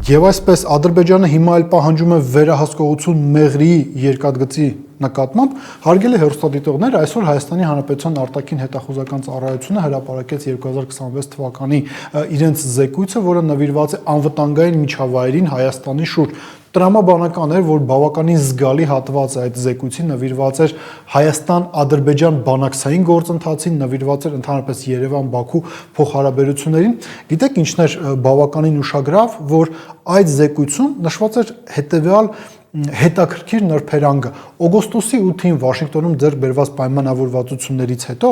Եվ այսպես Ադրբեջանը հիմա էլ պահանջում է վերահսկողություն Մեղրիի երկաթգծի նկատմամբ, հարգելի հեռուստադիտողներ, այսօր Հայաստանի Հանրապետության արտաքին հետախուզական ծառայությունը հրապարակեց 2026 թվականի իրենց զեկույցը, որը նվիրված է անվտանգային միջավայրին Հայաստանի շուրջ։ Տրամաբանական էր, որ բավականին զգալի հատված այդ զեկույցի նվիրված էր Հայաստան-Ադրբեջան բանակցային գործընթացին, նվիրված էր ընդհանրապես Երևան-Բաքու փոխհարաբերություններին։ Գիտեք ինչն էր բավականին ուշագրավ, որ այդ զեկույցում նշված էր հետևյալ հետաքրքիր նրբերանգը։ Օգոստոսի 8-ին Վաշինգտոնում ձեռք բերված պայմանավորվածություններից հետո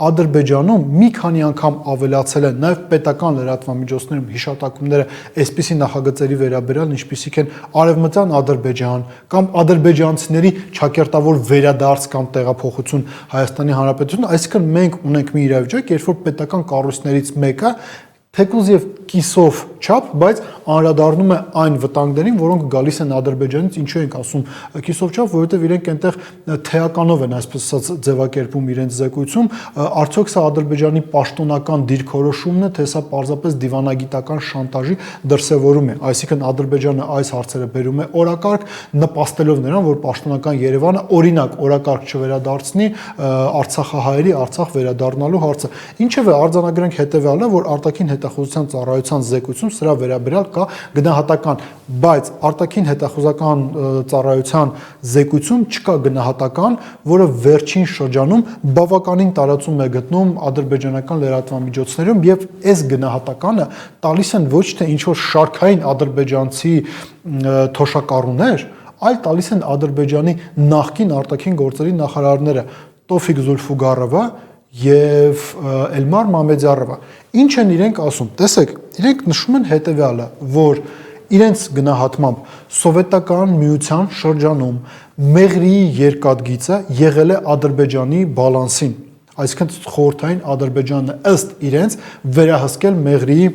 Ադրբեջանում մի քանի անգամ ավելացել են նաև պետական լրատվամիջոցներում հիշատակումները այսպիսի նախագծերի վերաբերյալ, ինչպիսիք են Արևմտյան Ադրբեջան կամ ադրբեջանցիների ճակերտավոր վերադարձ կամ տեղափոխություն Հայաստանի Հանրապետություն, այսինքն մենք ունենք մի իրավիճակ, երբ որ պետական կառույցներից մեկը թեկուզ եւ կիսով չափ, բայց անդրադառնում է այն վտանգներին, որոնք գալիս են Ադրբեջանից, ինչու ենք ասում կիսով չափ, որովհետեւ իրենք այնտեղ թեականով են այսպես ասած ձևակերպում իրենց զեկույցում, արդյոք սա Ադրբեջանի պաշտոնական դիրքորոշումն է, թե սա պարզապես դիվանագիտական շանտաժի դրսևորում է, այսինքն Ադրբեջանը այս հարցերը բերում է օրակարգ, նպաստելով նրան, որ պաշտոնական Երևանը օրինակ օրակարգ չվերադարձնի Արցախահայերի Արցախ վերադառնալու հարցը։ Ինչևէ, արձանագրենք հետեւյալը, որ արտաքին հետախուզության ծառայության զեկույցում սրա վերաբերյալ կա գնահատական, բայց արտաքին հետախուզական ծառայության զեկույցում չկա գնահատական, որը վերջին շրջանում բավականին տարածում է գտնում ադրբեջանական լրատվամիջոցներում եւ այս գնահատականը տալիս են ոչ թե ինչ որ շարքային ադրբեջանցի թոշակառուներ, այլ տալիս են Ադրբեջանի նախկին արտաքին գործերի նախարարները Տոֆիկ Զուլֆուգարովը եւ Էլմար Մամեդյարովը։ Ինչ են իրենք ասում։ Տեսեք, իրենք նշում են հետեւյալը, որ իրենց գնահատմամբ սովետական միության շրջանում Մեղրիի երկաթգիծը եղել է Ադրբեջանի բալանսին, այսինքն խորհրդային Ադրբեջանը ըստ իրենց վերահսկել Մեղրիի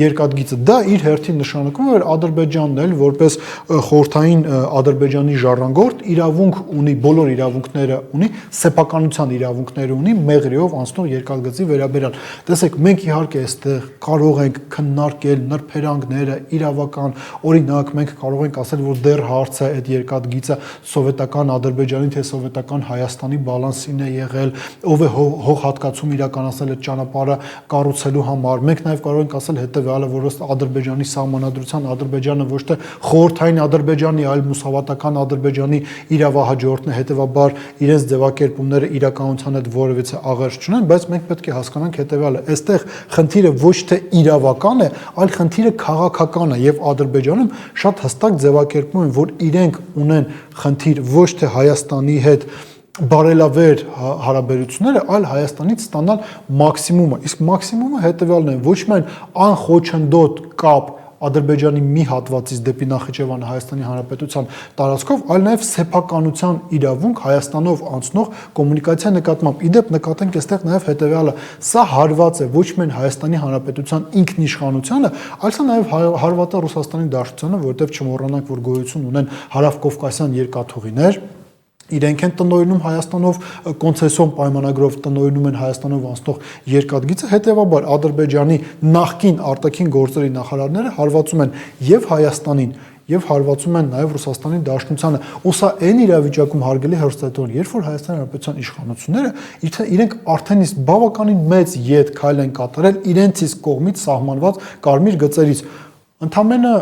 երկաթգիծը։ Դա իր հերթին նշանակում է, որ Ադրբեջանն էլ որպես խորհրդային Ադրբեջանի ժառանգորդ իրավունք ունի, բոլոր իրավունքները ունի, սեփականության իրավունքները ունի Մեղրիով անցնող երկաթգծի վերաբերյալ։ Տեսեք, մենք իհարկե այստեղ կարող ենք քննարկել նրբերանգները, իրավական, օրինակ մենք կարող ենք ասել, որ դեռ հարց է այդ երկաթգիծը սովետական Ադրբեջանի թե սովետական Հայաստանի բալանսին է եղել, ով է հող հատկացում իրականացնել այդ ճանապարհը կառուցելու համար։ Մենք նաև կարող ենք ասել հետեւյալը, որ ըստ Ադրբեջանի սահմանադրության Ադրբեջանը ոչ թե խորհրդային Ադրբեջանի, այլ մուսավատական Ադրբեջանի իրավահաջորդն է, հետեւաբար իրենց ձևակերպումները իրականության հետ որևիցե աղերս չունեն, բայց մենք պետք է հասկանանք հետեւյալը. այստեղ խնդիրը ոչ թե իրավական է, այլ խնդիրը քաղաքական է եւ Ադրբեջանում շատ հստակ ձևակերպում են, որ իրենք ունեն խնդիր ոչ թե Հայաստանի հետ բարելավեր հարաբերությունները, այլ Հայաստանից ստանալ մաքսիմումը։ Իսկ մաքսիմումը հետեւյալն է, ոչ միայն անխոչնդոտ կապ Ադրբեջանի մի հատվածից դեպի Նախիջևան Հայաստանի Հանրապետության տարածքով, այլ նաև սեփականության իրավունք Հայաստանով անցնող կոմունիկացիա նկատմամբ։ Իդեպ նկատենք այստեղ նաև հետեւյալը. սա հարված է ոչ միայն Հայաստանի Հանրապետության ինքնիշխանությանը, այլ սա նաև հարված է Ռուսաստանի Դաշնությանը, որովհետև չմոռանանք, որ գոյություն ունեն հարավկովկասյան երկաթուղիներ, իրենք են տնօրինում Հայաստանով կոնցեսիոն պայմանագրով տնօրինում են Հայաստանով անցնող երկաթգիծը, հետևաբար Ադրբեջանի նախկին արտաքին գործերի նախարարները հարվածում են եւ Հայաստանին եւ հարվածում են նաեւ Ռուսաստանի Դաշնությանը։ Ու սա այն իրավիճակում հարգելի հեռուստատիտողներ, երբ որ Հայաստանի Հանրապետության իշխանությունները իրենք արդեն իսկ բավականին մեծ ետ քայլ են կատարել իրենց իսկ կողմից սահմանված կարմիր գծերից։ Ընդամենը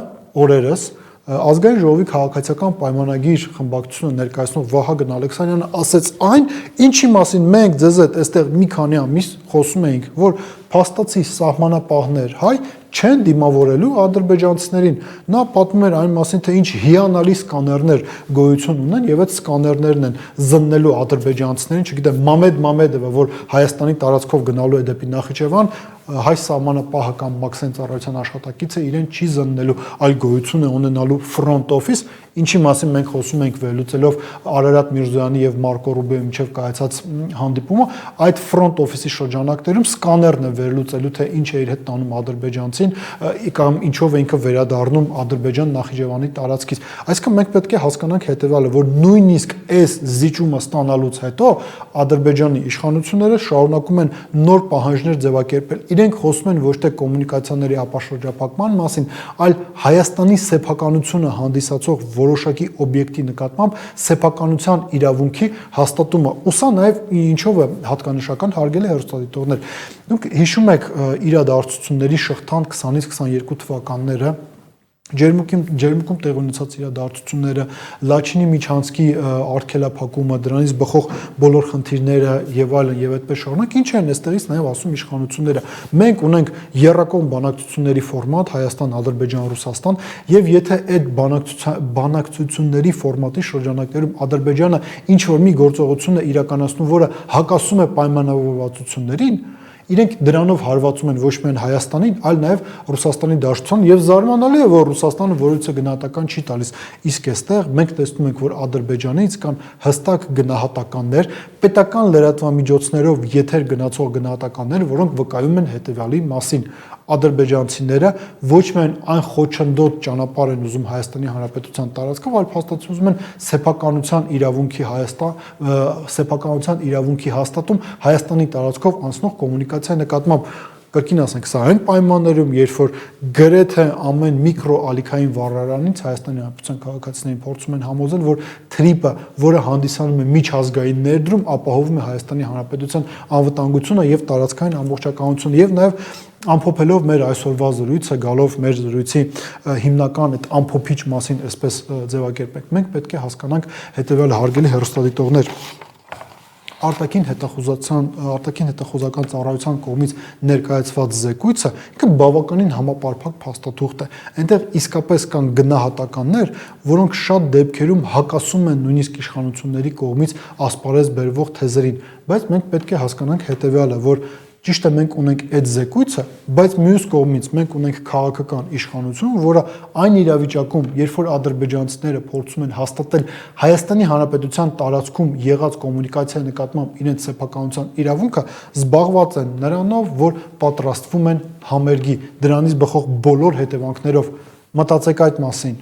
օրերս Ազգային ժողովի քաղաքացիական պայմանագիր խմբակցությունը ներկայացնող Վահագն Ալեքսանյանը ասեց այն, ինչի մասին մենք ձեզ հետ այստեղ մի քանի ամիս խոսում էինք, որ փաստացի սահմանապահներ հայ չեն դիմավորելու ադրբեջանցիներին։ Նա պատմում էր այն մասին, թե ինչ հիանալի սկաներներ գոյություն ունեն եւ այդ սկաներներն են զննելու ադրբեջանցիներին, չգիտեմ, Մամեդ Մամեդովը, որ Հայաստանի տարածքով գնալու է դեպի Նախիջևան, հայ սահմանապահը կամ մաքսային ծառայության աշխատակիցը իրեն չի զննելու, այլ գոյություն է ունենալու front office, ինչի մասին մենք խոսում ենք վերլուծելով Արարատ Միրզոյանի եւ Մարկո Ռուբիոյի միջև կայացած հանդիպումը, այդ front office-ի շրջանակներում սկաներն է վերլուծելու, թե ինչ է իր հետ տանում ադրբեջանցին կամ ինչով է ինքը վերադառնում Ադրբեջան Նախիջևանի տարածքից։ Այսինքն մենք պետք է հասկանանք հետեւյալը, որ նույնիսկ այս զիջումը ստանալուց հետո Ադրբեջանի իշխանությունները շարունակում են նոր պահանջներ ձևակերպել իրենք խոսում են ոչ թե կոմունիկացիաների ապաշրջափակման մասին, այլ Հայաստանի սեփականությունը հանդիսացող որոշակի օբյեկտի նկատմամբ սեփականության իրավունքի հաստատումը։ Ու սա նաև ինչով է հատկանշական, հարգելի հեռուստադիտողներ։ Դուք հիշում եք իրադարձությունների շղթան 20-ից 22 թվականները, Ջերմուկում տեղի ունեցած իրադարձությունները, Լաչինի միջանցքի արգելափակումը, դրանից բխող բոլոր խնդիրները եւ այլն եւ այդպես շարունակ, ինչ են այստեղից նաեւ ասում իշխանությունները։ Մենք ունենք երրակողմ բանակցությունների ֆորմատ Հայաստան, Ադրբեջան, Ռուսաստան, եւ եթե այդ բանակցությունների ֆորմատի շրջանակներում Ադրբեջանը ինչ որ մի գործողություն է իրականացնում, որը հակասում է պայմանավորվածություններին, իրենք դրանով հարվածում են ոչ միայն Հայաստանին, այլ նաև Ռուսաստանի Դաշնության եւ զարմանալի է, որ Ռուսաստանը որևիցե գնահատական չի տալիս։ Իսկ այստեղ մենք տեսնում ենք, որ Ադրբեջանից կան հստակ գնահատականներ, պետական լրատվամիջոցներով եթեր գնացող գնահատականներ, որոնք վկայում են հետեւյալի մասին. ադրբեջանցիները ոչ միայն այն խոչընդոտ ճանապարհ են ուզում Հայաստանի Հանրապետության տարածքով, այլ փաստացի ուզում են սեփականության իրավունքի հաստատում Հայաստանի տարածքով անցնող կոմունիկացիայի նկատմամբ։ Կրկին ասենք, սա այն պայմաններում, երբ որ գրեթե ամեն միկրո ալիքային վառարանից Հայաստանի Հանրապետության քաղաքացիներին փորձում են համոզել, որ թրիպը, որը հանդիսանում է միջազգային ներդրում, ապահովում է Հայաստանի Հանրապետության անվտանգությունը եւ տարածքային ամբողջականությունը եւ նաեւ ամփոփելով մեր այսօրվա զրույցը, գալով մեր զրույցի հիմնական այդ ամփոփիչ մասին այսպես ձևակերպենք, մենք պետք է հասկանանք հետեւյալ հարգելի հեռուստադիտողներ, արտաքին հետախուզական ծառայության կողմից ներկայացված զեկույցը ինքը բավականին համապարփակ փաստաթուղթ է։ Այնտեղ իսկապես կան գնահատականներ, որոնք շատ դեպքերում հակասում են նույնիսկ իշխանությունների կողմից ասպարեզ բերվող թեզերին, բայց մենք պետք է հասկանանք հետեւյալը, որ ճիշտ է մենք ունենք այդ զեկույցը, բայց մյուս կողմից մենք ունենք քաղաքական իշխանություն, որը այն իրավիճակում, երբ որ ադրբեջանցիները փորձում են հաստատել Հայաստանի Հանրապետության տարածքում եղած կոմունիկացիայի նկատմամբ իրենց սեփականության իրավունքը, զբաղված են նրանով, որ պատրաստվում են համերգի, դրանից բխող բոլոր հետևանքներով։ Մտածեք այդ մասին։